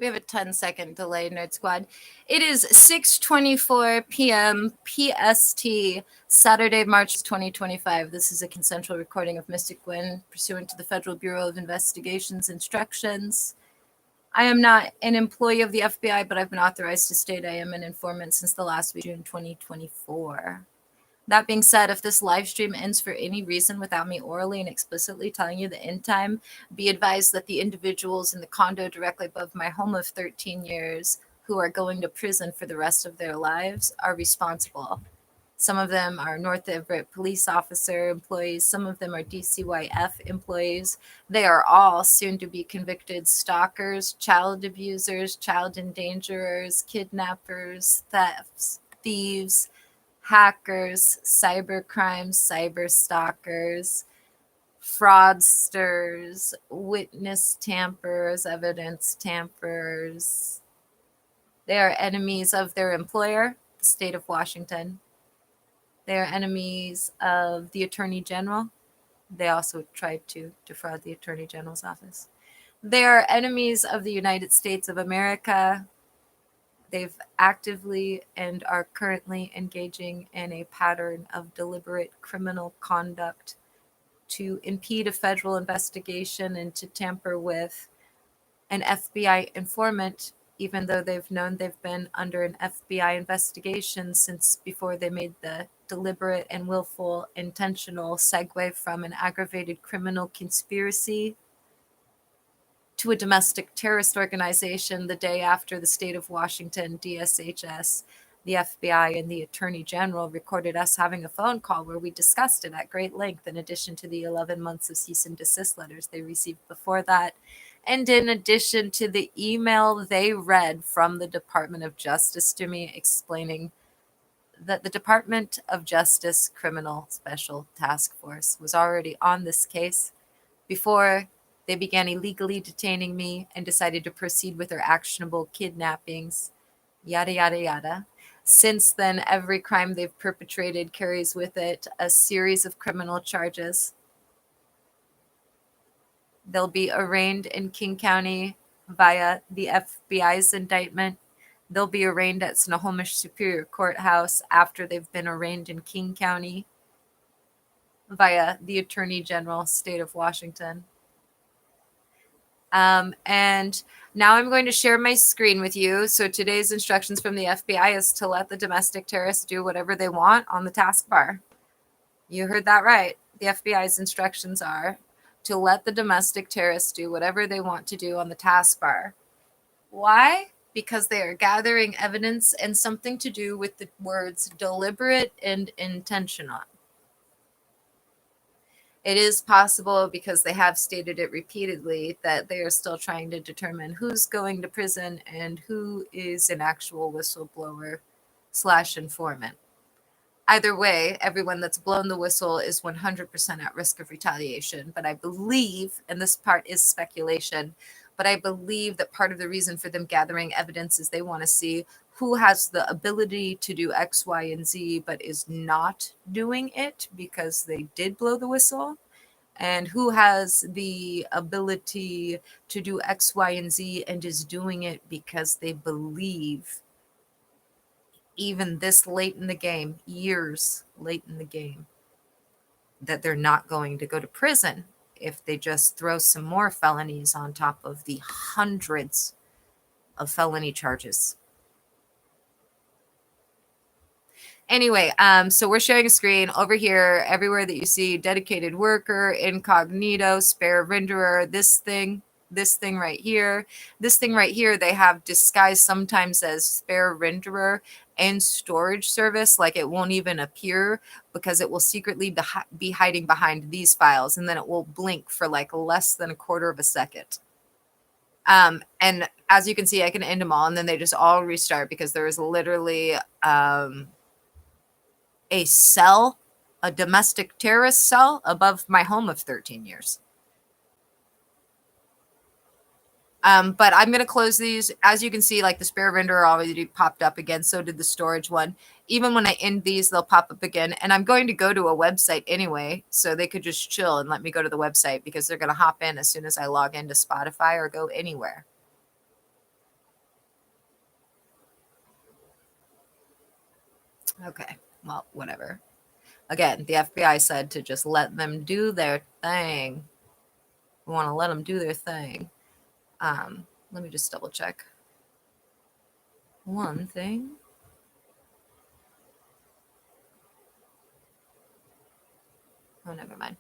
We have a 10-second delay, Nerd Squad. It is 6:24 p.m. PST, Saturday, March 2025. This is a consensual recording of Mystic Gwen pursuant to the Federal Bureau of Investigation's instructions. I am not an employee of the FBI, but I've been authorized to state I am an informant since the last week of June 2024. That being said, if this live stream ends for any reason without me orally and explicitly telling you the end time, be advised that the individuals in the condo directly above my home of 13 years who are going to prison for the rest of their lives are responsible. Some of them are North Everett police officer employees. Some of them are DCYF employees. They are all soon to be convicted stalkers, child abusers, child endangerers, kidnappers, thieves, hackers, cyber crimes, cyber stalkers, fraudsters, witness tamperers, evidence tamperers. They are enemies of their employer, the state of Washington. They are enemies of the Attorney General. They also tried to defraud the Attorney General's office. They are enemies of the United States of America. They've actively and are currently engaging in a pattern of deliberate criminal conduct to impede a federal investigation and to tamper with an FBI informant, even though they've known they've been under an FBI investigation since before they made the deliberate and willful intentional segue from an aggravated criminal conspiracy to a domestic terrorist organization the day after the state of Washington, DSHS, the FBI, and the Attorney General recorded us having a phone call where we discussed it at great length, in addition to the 11 months of cease and desist letters they received before that, and in addition to the email they read from the Department of Justice to me explaining that the Department of Justice Criminal Special Task Force was already on this case before they began illegally detaining me and decided to proceed with their actionable kidnappings, yada, yada, yada. Since then, every crime they've perpetrated carries with it a series of criminal charges. They'll be arraigned in King County via the FBI's indictment. They'll be arraigned at Snohomish Superior Courthouse after they've been arraigned in King County via the Attorney General, State of Washington. And now I'm going to share my screen with you. So today's instructions from the FBI is to let the domestic terrorists do whatever they want on the taskbar. You heard that right. The FBI's instructions are to let the domestic terrorists do whatever they want to do on the taskbar. Why? Because they are gathering evidence and something to do with the words deliberate and intentional. It is possible, because they have stated it repeatedly, that they are still trying to determine who's going to prison and who is an actual whistleblower / informant. Either way, everyone that's blown the whistle is 100% at risk of retaliation. But I believe, and this part is speculation, but I believe that part of the reason for them gathering evidence is they want to see who has the ability to do X, Y, and Z, but is not doing it because they did blow the whistle, and who has the ability to do X, Y, and Z and is doing it because they believe, even this late in the game, years late in the game, that they're not going to go to prison if they just throw some more felonies on top of the hundreds of felony charges. Anyway, so we're sharing a screen over here. Everywhere that you see dedicated worker, incognito, spare renderer, this thing right here, they have disguised sometimes as spare renderer and storage service. Like, it won't even appear because it will secretly be hiding behind these files, and then it will blink for like less than a quarter of a second. And as you can see, I can end them all, and then they just all restart because there is literally a cell, a domestic terrorist cell above my home of 13 years. But I'm going to close these. As you can see, like, the spare renderer already popped up again. So did the storage one. Even when I end these, they'll pop up again. And I'm going to go to a website anyway, so they could just chill and let me go to the website, because they're going to hop in as soon as I log into Spotify or go anywhere. Okay, well, whatever. Again, the FBI said to just let them do their thing. We want to let them do their thing. Let me just double check one thing. Oh, never mind.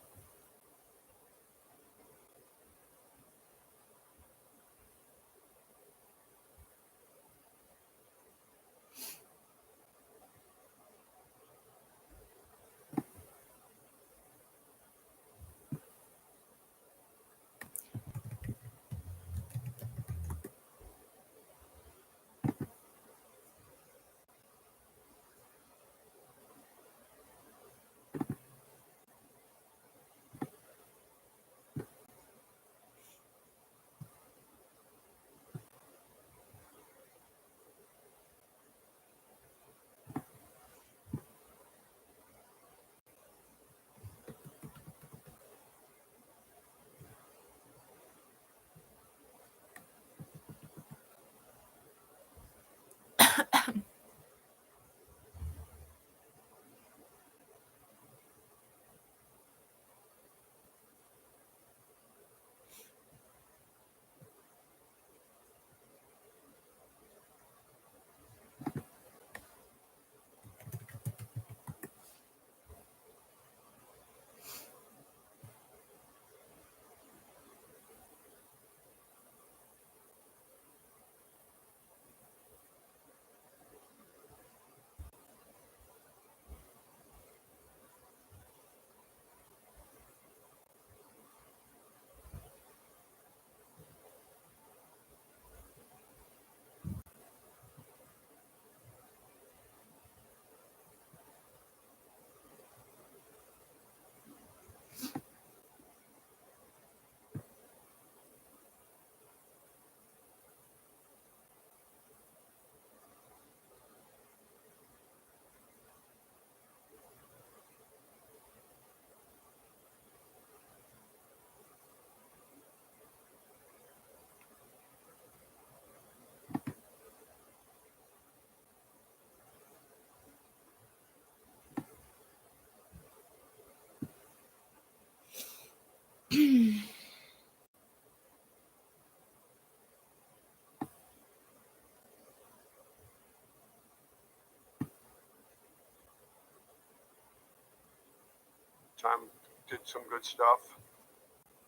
Time did some good stuff.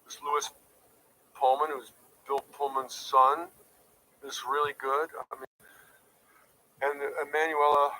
This Lewis Pullman, who's Bill Pullman's son, is really good. I mean, and Emanuela